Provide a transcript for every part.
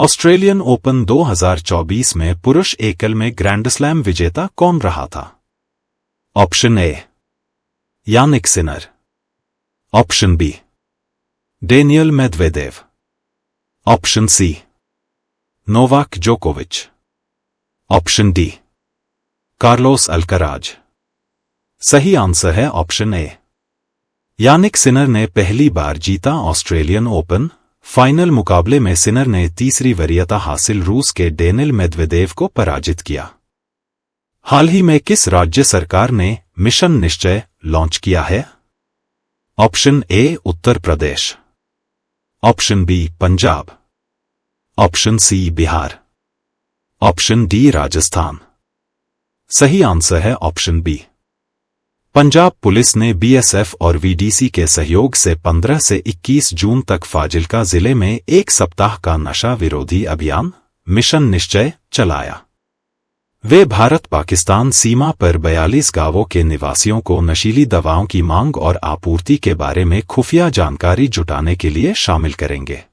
Australian open 2024 में पुरुष एकल में ग्रैंड स्लैम विजेता कौन रहा था? Option A Jannik Sinner, option B Daniil Medvedev, option C Novak जोकोविच, ऑप्शन डी कार्लोस अल्कराज। सही आंसर है ऑप्शन ए। यानिक सिनर ने पहली बार जीता ऑस्ट्रेलियन ओपन। फाइनल मुकाबले में सिनर ने तीसरी वरीयता हासिल रूस के डेनिल मेदवेदेव को पराजित किया। हाल ही में किस राज्य सरकार ने मिशन निश्चय लॉन्च किया है? Option A Uttar Pradesh, option B Punjab, option C Bihar, option D Rajasthan. सही आंसर है ऑप्शन बी। पंजाब पुलिस ने बीएसएफ और वीडीसी के सहयोग से 15 से 21 जून तक फाजिल्का जिले में एक सप्ताह का नशा विरोधी अभियान मिशन निश्चय चलाया। वे भारत पाकिस्तान सीमा पर 42 गांवों के निवासियों को नशीली दवाओं की मांग और आपूर्ति के बारे में खुफिया जानकारी जुटाने के लिए शामिल करेंगे।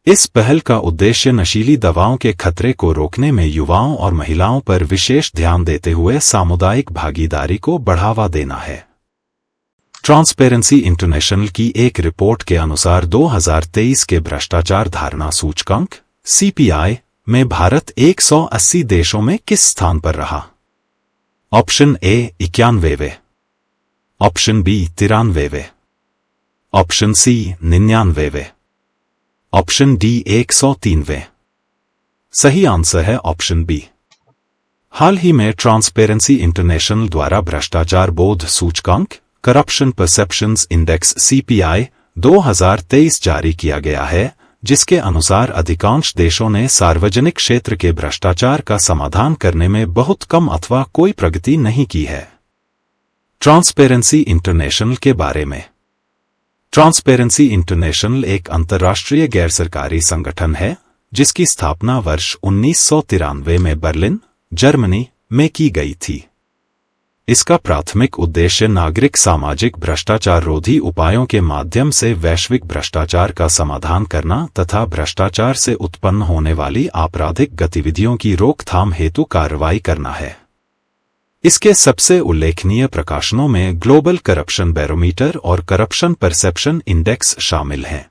इस पहल का उद्देश्य नशीली दवाओं के खतरे को रोकने में युवाओं और महिलाओं पर विशेष ध्यान देते हुए सामुदायिक भागीदारी को बढ़ावा देना है। ट्रांसपेरेंसी इंटरनेशनल की एक रिपोर्ट के अनुसार 2023 के भ्रष्टाचार धारणा सूचकांक (CPI) में भारत 180 देशों में किस स्थान पर रहा? ऑप्शन ए 91वें, ऑप्शन बी 93वें, ऑप्शन सी 99वें, ऑप्शन डी 103वें। सही आंसर है ऑप्शन बी। हाल ही में ट्रांसपेरेंसी इंटरनेशनल द्वारा भ्रष्टाचार बोध सूचकांक करप्शन परसेप्शंस इंडेक्स (CPI) 2023 जारी किया गया है, जिसके अनुसार अधिकांश देशों ने सार्वजनिक क्षेत्र के भ्रष्टाचार का समाधान करने में बहुत कम अथवा कोई प्रगति नहीं की है। ट्रांसपेरेंसी इंटरनेशनल के बारे में। ट्रांसपेरेंसी इंटरनेशनल एक अंतर्राष्ट्रीय गैरसरकारी संगठन है जिसकी स्थापना वर्ष 1993 में बर्लिन, जर्मनी में की गई थी। इसका प्राथमिक उद्देश्य नागरिक सामाजिक भ्रष्टाचार रोधी उपायों के माध्यम से वैश्विक भ्रष्टाचार का समाधान करना तथा भ्रष्टाचार से उत्पन्न होने वाली आपराधिक गतिविधियों की रोकथाम हेतु कार्रवाई करना है। इसके सबसे उल्लेखनीय प्रकाशनों में ग्लोबल करप्शन बैरोमीटर और करप्शन परसेप्शन इंडेक्स शामिल हैं।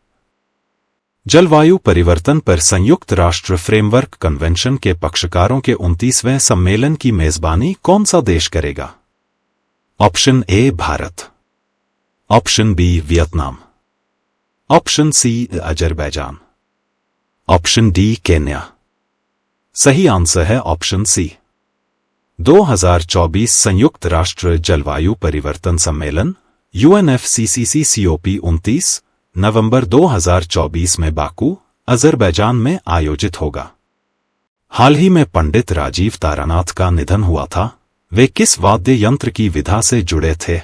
जलवायु परिवर्तन पर संयुक्त राष्ट्र फ्रेमवर्क कन्वेंशन के पक्षकारों के 29वें सम्मेलन की मेजबानी कौन सा देश करेगा? Option A Bharat, option B Vietnam, option C Azerbaijan, option D Kenya. सही आंसर है ऑप्शन सी। 2024 संयुक्त राष्ट्र जलवायु परिवर्तन सम्मेलन UNFCCC COP 29 नवंबर 2024 में बाकू, अजरबैजान में आयोजित होगा। हाल ही में पंडित राजीव तारानाथ का निधन हुआ था। वे किस वाद्य यंत्र की विधा से जुड़े थे?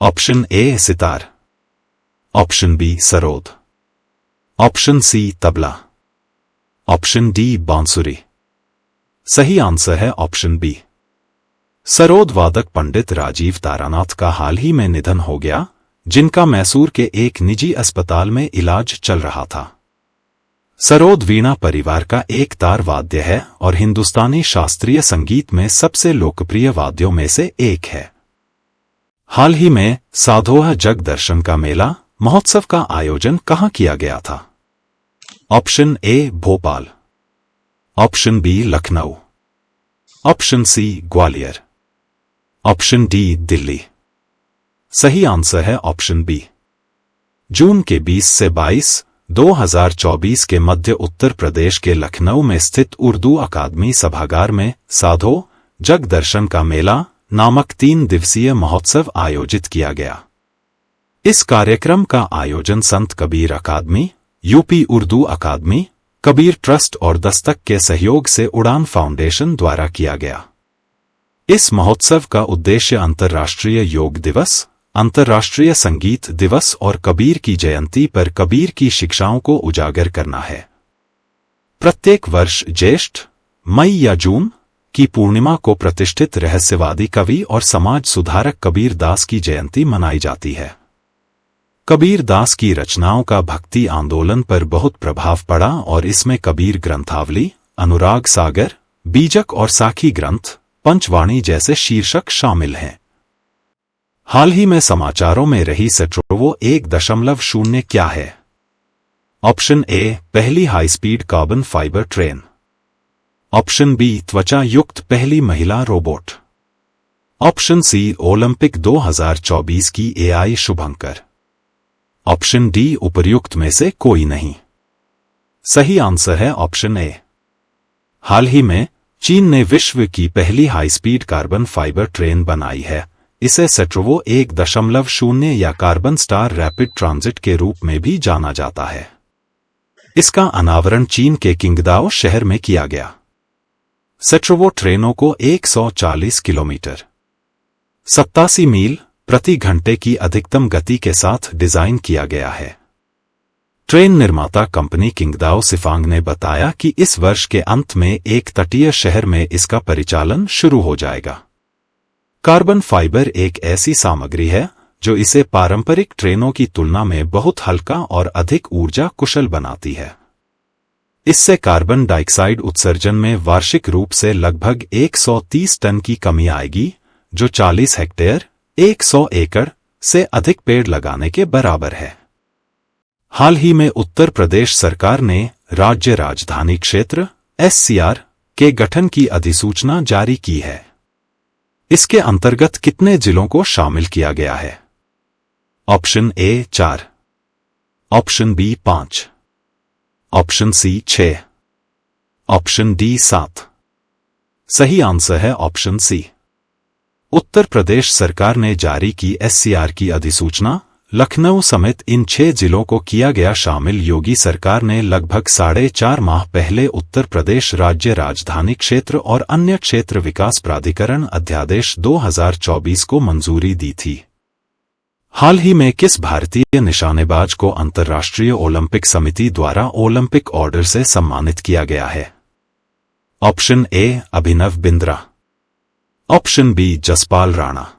Option A sitar, option B sarod, option C tabla, option D बांसुरी। सही आंसर है ऑप्शन बी। सरोद वादक पंडित राजीव तारानाथ का हाल ही में निधन हो गया, जिनका मैसूर के एक निजी अस्पताल में इलाज चल रहा था। सरोद वीणा परिवार का एक तार वाद्य है और हिंदुस्तानी शास्त्रीय संगीत में सबसे लोकप्रिय वाद्यों में से एक है। हाल ही में साधोह जग दर्शन का मेला महोत्सव का आयोजन कहाँ किया गया था? Option A Bhopal, option B Lucknow, option C Gwalior, option D Delhi. सही आंसर है ऑप्शन बी। जून के 20 से 22, 2024 के मध्य उत्तर प्रदेश के लखनऊ में स्थित उर्दू अकादमी सभागार में साधो जग दर्शन का मेला नामक 3 दिवसीय महोत्सव आयोजित किया गया। इस कार्यक्रम का आयोजन संत कबीर अकादमी, यूपी उर्दू अकादमी, कबीर ट्रस्ट और दस्तक के सहयोग से उड़ान फाउंडेशन द्वारा किया गया। इस महोत्सव का उद्देश्य अंतर्राष्ट्रीय योग दिवस, अंतर्राष्ट्रीय संगीत दिवस और कबीर की जयंती पर कबीर की शिक्षाओं को उजागर करना है। प्रत्येक वर्ष ज्येष्ठ, मई या जून की पूर्णिमा को प्रतिष्ठित रहस्यवादी कवि और समाज सुधारक कबीर दास की जयंती मनाई जाती है। कबीर दास की रचनाओं का भक्ति आंदोलन पर बहुत प्रभाव पड़ा और इसमें कबीर ग्रंथावली, अनुराग सागर, बीजक और साखी ग्रंथ, पंचवाणी जैसे शीर्षक शामिल हैं। हाल ही में समाचारों में रही सेट्रोवो 1.0 क्या है? ऑप्शन ए, पहली high speed carbon fibre train. Option B, त्वचा युक्त पहली महिला रोबोट। ऑप्शन सी, ओलंपिक 2024 की एआई शुभंकर। ऑप्शन डी, उपर्युक्त में से कोई नहीं। सही आंसर है ऑप्शन ए। हाल ही में चीन ने विश्व की पहली high speed carbon fibre train बनाई है। इसे सेट्रोवो 1.0 या कार्बन स्टार रैपिड ट्रांजिट के रूप में भी जाना जाता है। इसका अनावरण चीन के किंगदाओ शहर में किया गया। सेट्रोवो ट्रेनों को 140 किलोमीटर 87 मील प्रति घंटे की अधिकतम गति के साथ डिजाइन किया गया है। ट्रेन निर्माता कंपनी किंगदाओ सिफांग ने बताया कि इस वर्ष के अंत में एक तटीय शहर में इसका परिचालन शुरू हो जाएगा। कार्बन फाइबर एक ऐसी सामग्री है जो इसे पारंपरिक ट्रेनों की तुलना में बहुत हल्का और अधिक ऊर्जा कुशल बनाती है। इससे कार्बन डाइऑक्साइड उत्सर्जन में वार्षिक रूप से लगभग 130 टन की कमी आएगी, जो 40 हेक्टेयर 100 एकड़ से अधिक पेड़ लगाने के बराबर है। हाल ही में उत्तर प्रदेश सरकार ने राज्य राजधानी क्षेत्र (SCR) के गठन की अधिसूचना जारी की है। इसके अंतर्गत कितने जिलों को शामिल किया गया है? Option A 4, option B 5, option C 6, option D 7। सही आंसर है ऑप्शन सी। उत्तर प्रदेश सरकार ने जारी की SCR की अधिसूचना। लखनऊ समेत इन 6 जिलों को किया गया शामिल। योगी सरकार ने लगभग 4.5 माह पहले उत्तर प्रदेश राज्य राजधानी क्षेत्र और अन्य क्षेत्र विकास प्राधिकरण अध्यादेश 2024 को मंजूरी दी थी। हाल ही में किस भारतीय निशानेबाज को अंतर्राष्ट्रीय ओलंपिक समिति द्वारा ओलंपिक ऑर्डर से सम्मानित किया गया है? Option A, Abhinav Bindra. Option B, Jaspal Rana.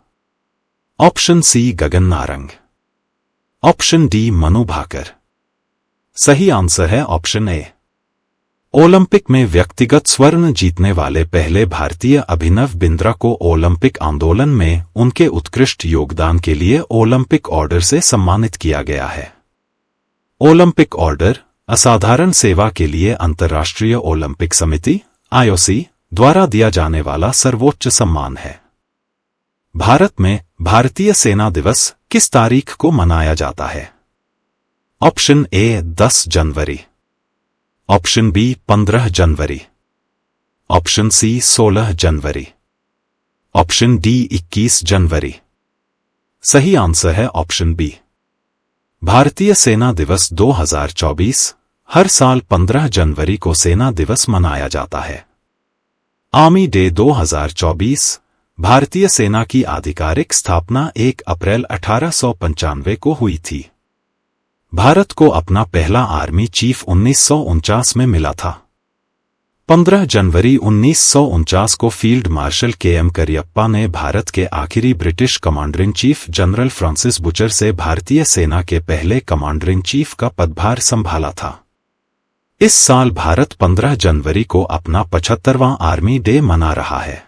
Option C, Gagan Narang. Option D, Manu Bhaker. सही आंसर है ऑप्शन ए। ओलंपिक में व्यक्तिगत स्वर्ण जीतने वाले पहले भारतीय अभिनव बिंद्रा को ओलंपिक आंदोलन में उनके उत्कृष्ट योगदान के लिए ओलंपिक ऑर्डर से सम्मानित किया गया है। ओलंपिक ऑर्डर असाधारण सेवा के लिए अंतर्राष्ट्रीय ओलंपिक समिति (IOC) द्वारा दिया जाने वाला सर्वोच्च सम्मान है। भारत में भारतीय सेना दिवस किस तारीख को मनाया जाता है? ऑप्शन ए, 10 जनवरी। ऑप्शन बी, 15 जनवरी। ऑप्शन सी, 16 जनवरी। ऑप्शन डी, 21 जनवरी। सही आंसर है ऑप्शन बी। भारतीय सेना दिवस 2024 हर साल 15 जनवरी को सेना दिवस मनाया जाता है। आर्मी डे 2024 भारतीय सेना की आधिकारिक स्थापना 1 अप्रैल 1895 को हुई थी। भारत को अपना पहला आर्मी चीफ 1949 में मिला था। 15 जनवरी 1949 को फील्ड मार्शल KM करियप्पा ने भारत के आखिरी British commander in chief general Francis butcher से भारतीय सेना के पहले कमांडर इन चीफ का पदभार संभाला था। इस साल भारत 15 जनवरी को अपना 75वां आर्मी डे मना रहा है।